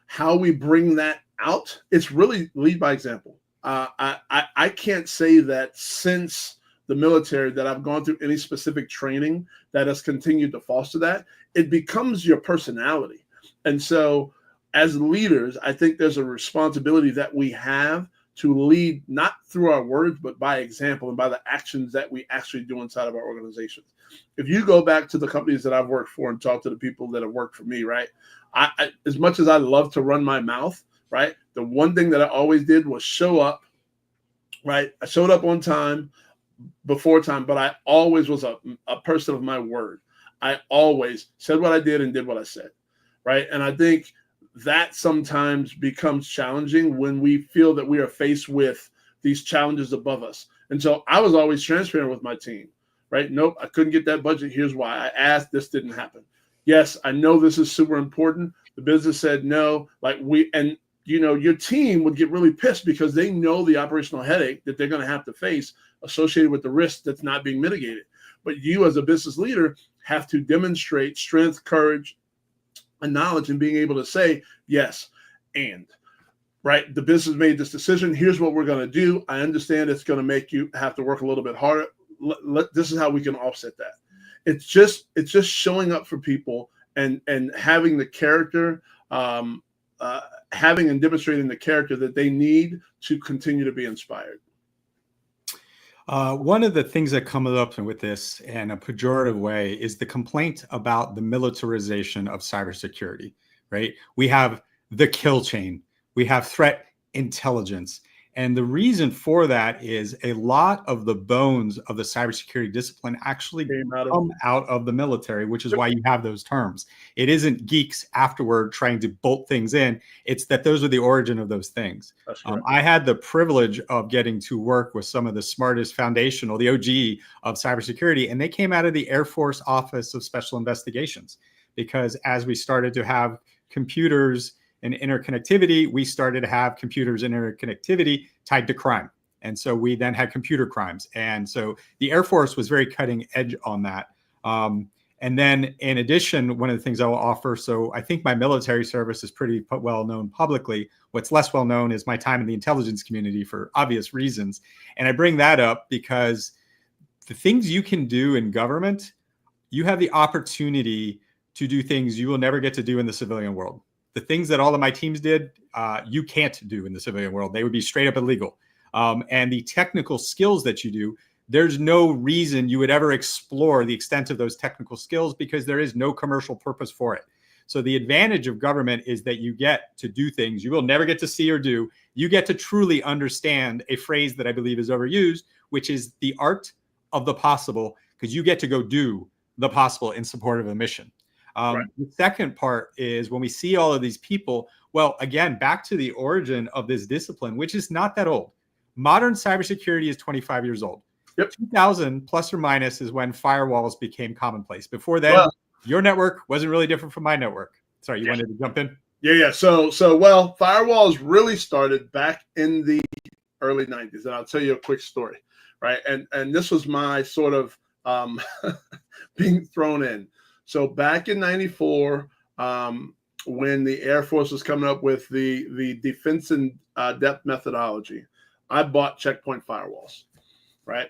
how we bring that out, it's really lead by example. I can't say that since the military that I've gone through any specific training that has continued to foster that. It becomes your personality. And so as leaders, I think there's a responsibility that we have to lead not through our words, but by example and by the actions that we actually do inside of our organizations. If you go back to the companies that I've worked for and talk to the people that have worked for me, right? I as much as I love to run my mouth, right? The one thing that I always did was show up, right? I showed up on time, before time, but I always was a person of my word. I always said what I did and did what I said, right? And I think that sometimes becomes challenging when we feel that we are faced with these challenges above us. And so I was always transparent with my team, right? Nope, I couldn't get that budget. Here's why. I asked, this didn't happen. Yes, I know this is super important. The business said no, and your team would get really pissed because they know the operational headache that they're going to have to face associated with the risk that's not being mitigated. But you as a business leader have to demonstrate strength, courage, and knowledge in being able to say, yes, and, right, the business made this decision. Here's what we're going to do. I understand it's going to make you have to work a little bit harder. This is how we can offset that. It's just showing up for people and having the character, having and demonstrating the character that they need to continue to be inspired. One of the things that comes up with this in a pejorative way is the complaint about the militarization of cybersecurity, right? We have the kill chain, we have threat intelligence. And the reason for that is a lot of the bones of the cybersecurity discipline actually come out of the military, which is why you have those terms. It isn't geeks afterward trying to bolt things in. It's that those are the origin of those things. I had the privilege of getting to work with some of the smartest foundational, the OG of cybersecurity, and they came out of the Air Force Office of Special Investigations, because as we started to have computers and interconnectivity, we started to have computers and interconnectivity tied to crime. And so we then had computer crimes. And so the Air Force was very cutting edge on that. And then in addition, one of the things I will offer, so I think my military service is pretty well known publicly. What's less well known is my time in the intelligence community for obvious reasons. And I bring that up because the things you can do in government, you have the opportunity to do things you will never get to do in the civilian world. The things that all of my teams did, you can't do in the civilian world. They would be straight up illegal. And the technical skills that you do, there's no reason you would ever explore the extent of those technical skills because there is no commercial purpose for it. So the advantage of government is that you get to do things you will never get to see or do. You get to truly understand a phrase that I believe is overused, which is the art of the possible, because you get to go do the possible in support of a mission. Right. The second part is when we see all of these people, well, again, back to the origin of this discipline, which is not that old. Modern cybersecurity is 25 years old. Yep. 2000 plus or minus is when firewalls became commonplace. Before then, your network wasn't really different from my network. Sorry, you wanted to jump in? Yeah. So firewalls really started back in the early 90s. And I'll tell you a quick story, right? And this was my sort of being thrown in. So back in 94, when the Air Force was coming up with the defense in depth methodology, I bought checkpoint firewalls, right?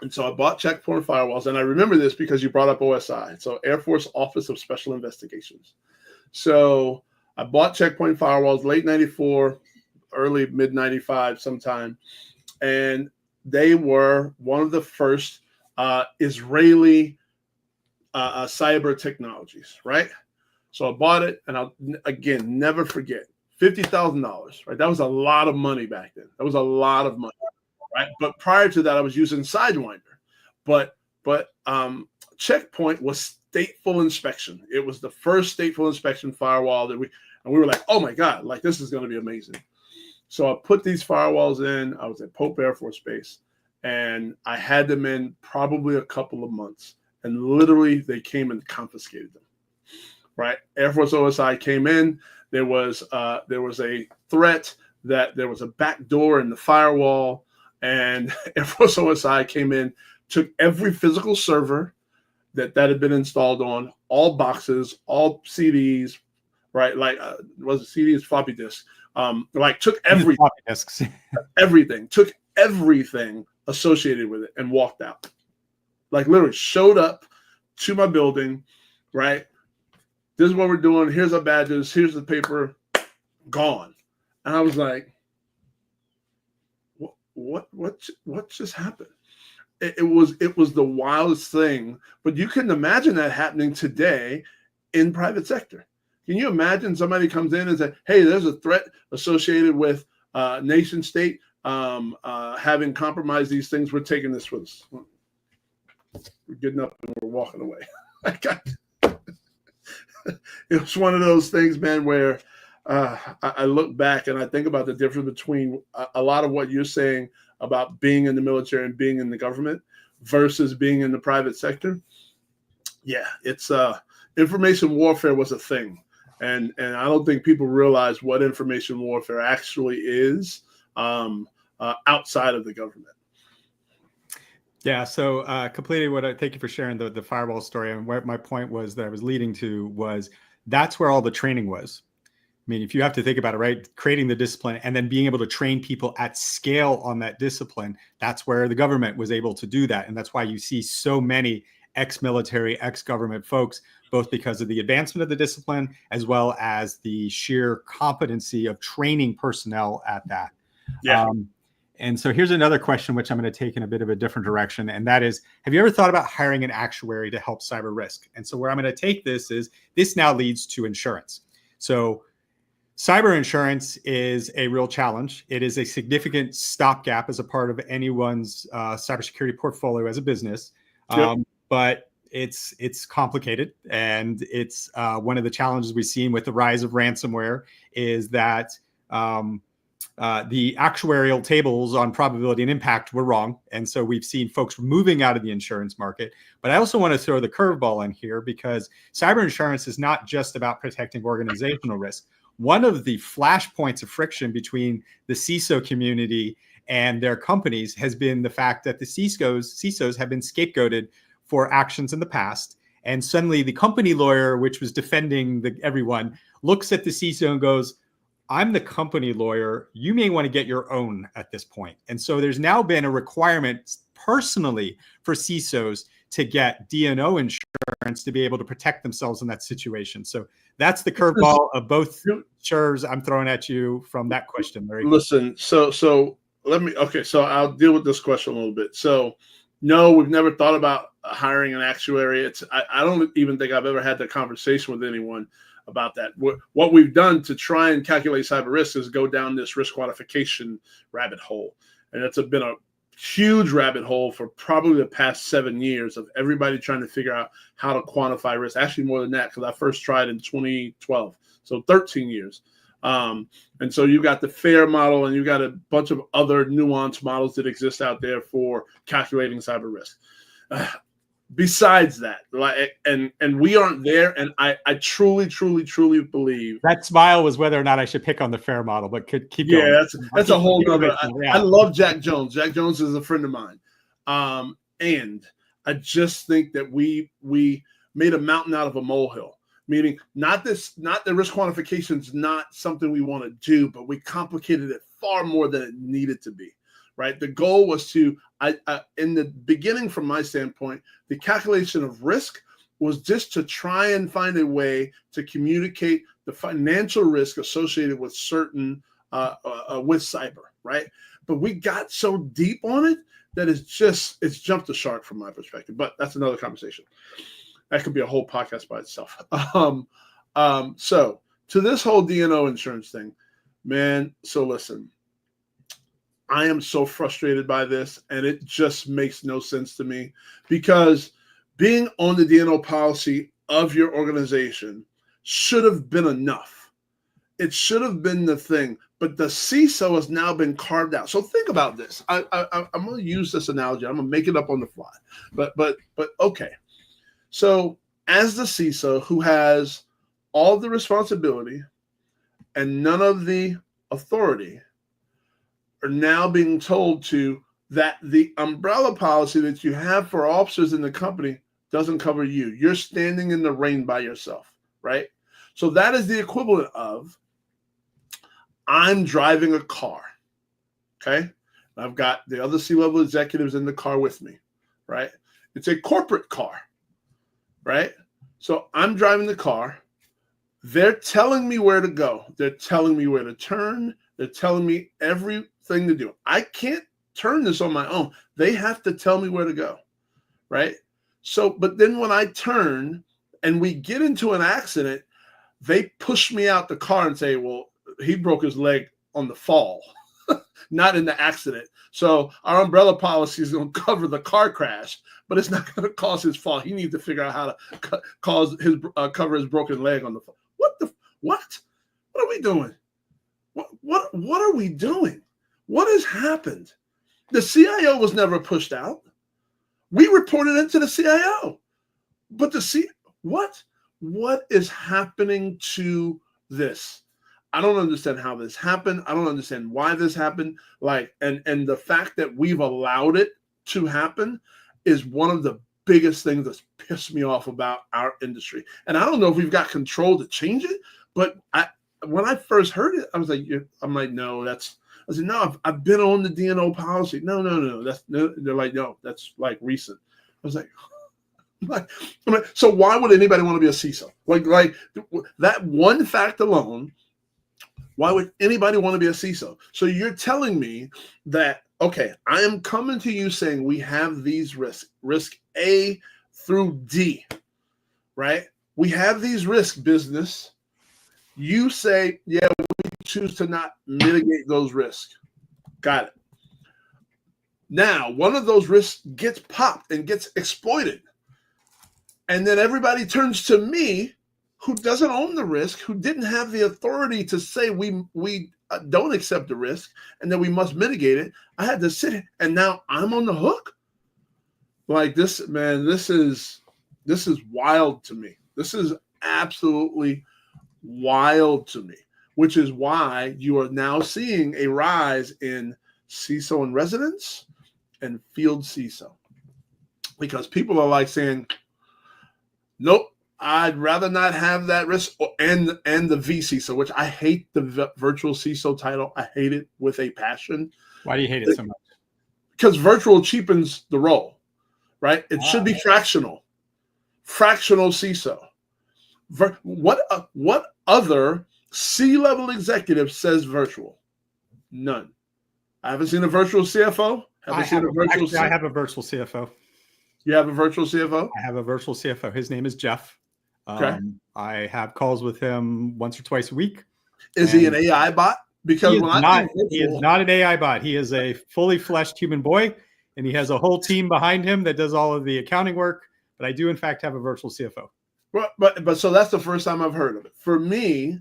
And so I bought checkpoint firewalls. And I remember this because you brought up OSI. So Air Force Office of Special Investigations. So I bought checkpoint firewalls late 94, early mid 95 sometime. And they were one of the first Israeli cyber technologies, right? So I bought it, and I'll again never forget $50,000, right? That was a lot of money back then. That was a lot of money, right? But prior to that, I was using Sidewinder, but Checkpoint was stateful inspection. It was the first stateful inspection firewall that we were like, oh my God, like this is going to be amazing. So I put these firewalls in. I was at Pope Air Force Base, and I had them in probably a couple of months. And literally, they came and confiscated them. Right? Air Force OSI came in. There was a threat that there was a back door in the firewall, and Air Force OSI came in, took every physical server that had been installed on, all boxes, all CDs, right? Like was it CDs, floppy disks? Like took everything, took everything associated with it and walked out. Like literally showed up to my building, right? This is what we're doing. Here's our badges. Here's the paper. Gone. And I was like, what just happened? It was the wildest thing. But you can imagine that happening today in private sector. Can you imagine somebody comes in and says, hey, there's a threat associated with nation state having compromised these things. We're taking this with us. We're getting up and we're walking away. It was one of those things, man, where I look back and I think about the difference between a lot of what you're saying about being in the military and being in the government versus being in the private sector. Yeah, it's information warfare was a thing. And I don't think people realize what information warfare actually is outside of the government. Yeah, so completely thank you for sharing the firewall story. And what my point was that I was leading to was that's where all the training was. I mean, if you have to think about it, right, creating the discipline and then being able to train people at scale on that discipline, that's where the government was able to do that. And that's why you see so many ex-military, ex-government folks, both because of the advancement of the discipline, as well as the sheer competency of training personnel at that. Yeah. And so here's another question, which I'm going to take in a bit of a different direction. And that is, have you ever thought about hiring an actuary to help cyber risk? And so where I'm going to take this is this now leads to insurance. So cyber insurance is a real challenge. It is a significant stopgap as a part of anyone's cybersecurity portfolio as a business. Yep. But it's complicated. And it's one of the challenges we've seen with the rise of ransomware is that the actuarial tables on probability and impact were wrong. And so we've seen folks moving out of the insurance market. But I also want to throw the curveball in here because cyber insurance is not just about protecting organizational risk. One of the flashpoints of friction between the CISO community and their companies has been the fact that the CISOs have been scapegoated for actions in the past. And suddenly the company lawyer, which was defending everyone, looks at the CISO and goes, I'm the company lawyer. You may want to get your own at this point. And so there's now been a requirement personally for CISOs to get D&O insurance to be able to protect themselves in that situation. So that's the curveball of both insurers I'm throwing at you from that question, Larry. Listen, so I'll deal with this question a little bit. So no, we've never thought about hiring an actuary. I don't even think I've ever had that conversation with anyone about that. What we've done to try and calculate cyber risk is go down this risk quantification rabbit hole. And it's been a huge rabbit hole for probably the past 7 years of everybody trying to figure out how to quantify risk. Actually, more than that, because I first tried in 2012. So 13 years. And so you've got the FAIR model and you've got a bunch of other nuanced models that exist out there for calculating cyber risk. Besides that, and we aren't there, and I truly believe that smile was whether or not I should pick on the FAIR model, but could keep going. Yeah, that's a whole nother. I love Jack Jones. Jack Jones is a friend of mine, and I just think that we made a mountain out of a molehill. Meaning, not the risk quantification is not something we want to do, but we complicated it far more than it needed to be. Right. The goal was to, in the beginning, from my standpoint, the calculation of risk was just to try and find a way to communicate the financial risk associated with certain with cyber. Right. But we got so deep on it that it's jumped the shark from my perspective. But that's another conversation. That could be a whole podcast by itself. So to this whole D&O insurance thing, man. So listen. I am so frustrated by this, and it just makes no sense to me because being on the D&O policy of your organization should have been enough. It should have been the thing, but the CISO has now been carved out. So think about this. I'm going to use this analogy. I'm going to make it up on the fly, but okay. So as the CISO who has all the responsibility and none of the authority, are now being told to that the umbrella policy that you have for officers in the company doesn't cover you. You're standing in the rain by yourself, right? So that is the equivalent of I'm driving a car, okay? I've got the other C-level executives in the car with me, right? It's a corporate car, right? So I'm driving the car. They're telling me where to go. They're telling me where to turn. They're telling me everything to do. I can't turn this on my own. They have to tell me where to go, right? So, but then when I turn and we get into an accident, they push me out the car and say, well, he broke his leg on the fall, not in the accident. So our umbrella policy is going to cover the car crash, but it's not going to cause his fall. He needs to figure out how to cover his broken leg on the fall. What are we doing? What are we doing? What has happened? The CIO was never pushed out. We reported it to the CIO, but what is happening to this? I don't understand how this happened. I don't understand why this happened. And the fact that we've allowed it to happen is one of the biggest things that's pissed me off about our industry. And I don't know if we've got control to change it, but when I first heard it, I was like, no, I've been on the D&O policy. No, they're like, no, that's like recent. I was like, so why would anybody want to be a CISO? Like that one fact alone, why would anybody want to be a CISO? So you're telling me that, okay, I am coming to you saying we have these risks, risk A through D, right? We have these risks, business. You say, yeah, we choose to not mitigate those risks. Got it. Now, one of those risks gets popped and gets exploited. And then everybody turns to me, who doesn't own the risk, who didn't have the authority to say we don't accept the risk and that we must mitigate it. I had to sit, and now I'm on the hook. Like this, man, this is wild to me. This is absolutely wild to me, which is why you are now seeing a rise in CISO in residence and field CISO, because people are like saying, nope, I'd rather not have that risk, and the vCISO, which I hate the virtual CISO title. I hate it with a passion. Why do you hate it so much? Because virtual cheapens the role, right? It should be fractional CISO. What other C-level executive says virtual? None. I haven't seen a virtual CFO. I have a virtual CFO. You have a virtual CFO? I have a virtual CFO. His name is Jeff. Okay. I have calls with him once or twice a week. Is he an AI bot? Because he is not an AI bot. He is a fully fleshed human boy, and he has a whole team behind him that does all of the accounting work. But I do, in fact, have a virtual CFO. But so that's the first time I've heard of it. For me,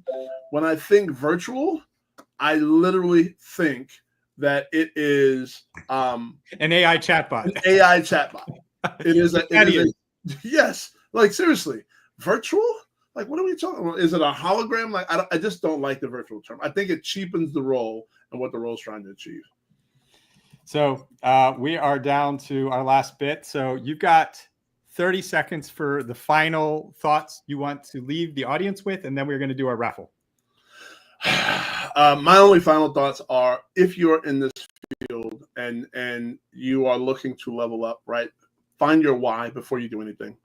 when I think virtual, I literally think that it is an AI chatbot. An AI chatbot. It is yes. Like seriously, virtual? Like what are we talking about? Is it a hologram? Like I just don't like the virtual term. I think it cheapens the role and what the role is trying to achieve. So we are down to our last bit. So you've got 30 seconds for the final thoughts you want to leave the audience with, and then we're going to do our raffle. My only final thoughts are, if you're in this field and you are looking to level up, right? Find your why before you do anything.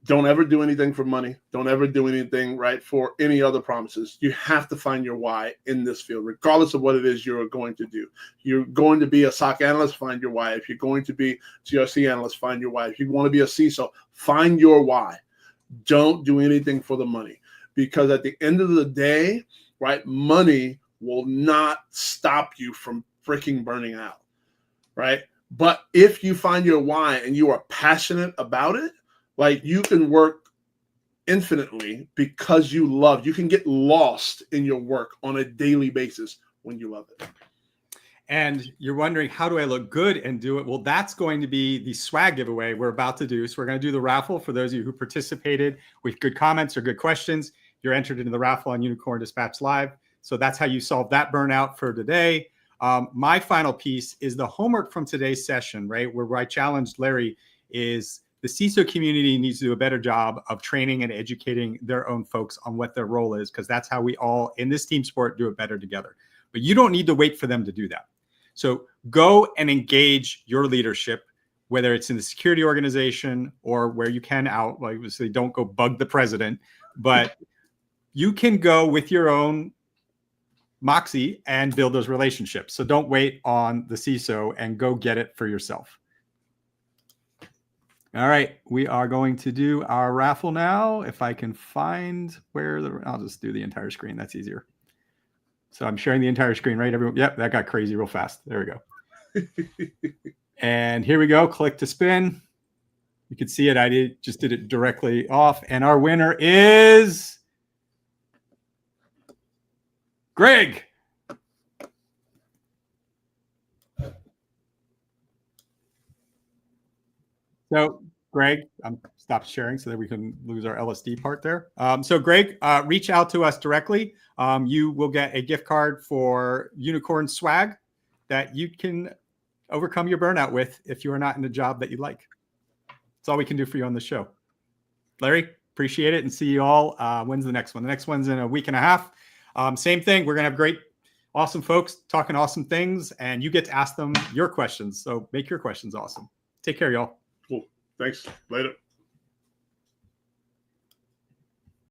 Don't ever do anything for money. Don't ever do anything, right, for any other promises. You have to find your why in this field, regardless of what it is you're going to do. You're going to be a SOC analyst, find your why. If you're going to be a GRC analyst, find your why. If you want to be a CISO, find your why. Don't do anything for the money, because at the end of the day, right, money will not stop you from freaking burning out, right? But if you find your why and you are passionate about it, Like you can work infinitely because you love. You can get lost in your work on a daily basis when you love it. And you're wondering, how do I look good and do it? Well, that's going to be the swag giveaway we're about to do. So we're going to do the raffle for those of you who participated with good comments or good questions. You're entered into the raffle on Unicorn Dispatch Live. So that's how you solve that burnout for today. My final piece is the homework from today's session, right? Where I challenged Larry is the CISO community needs to do a better job of training and educating their own folks on what their role is, because that's how we all in this team sport do it better together. But you don't need to wait for them to do that. So go and engage your leadership, whether it's in the security organization or where you can out. Obviously, don't go bug the president, but you can go with your own moxie and build those relationships. So don't wait on the CISO and go get it for yourself. All right, we are going to do our raffle now. If I can find I'll just do the entire screen. That's easier. So I'm sharing the entire screen, right? Everyone, yep, that got crazy real fast. There we go. And here we go. Click to spin. You can see it. I just did it directly off. And our winner is Greg. So Greg, stop sharing so that we can lose our LSD part there. So Greg, reach out to us directly. You will get a gift card for Unicorn swag that you can overcome your burnout with if you are not in a job that you like. That's all we can do for you on the show. Larry, appreciate it, and see you all. When's the next one? The next one's in a week and a half. Same thing. We're going to have great, awesome folks talking awesome things, and you get to ask them your questions. So make your questions awesome. Take care, y'all. Cool. Thanks. Later.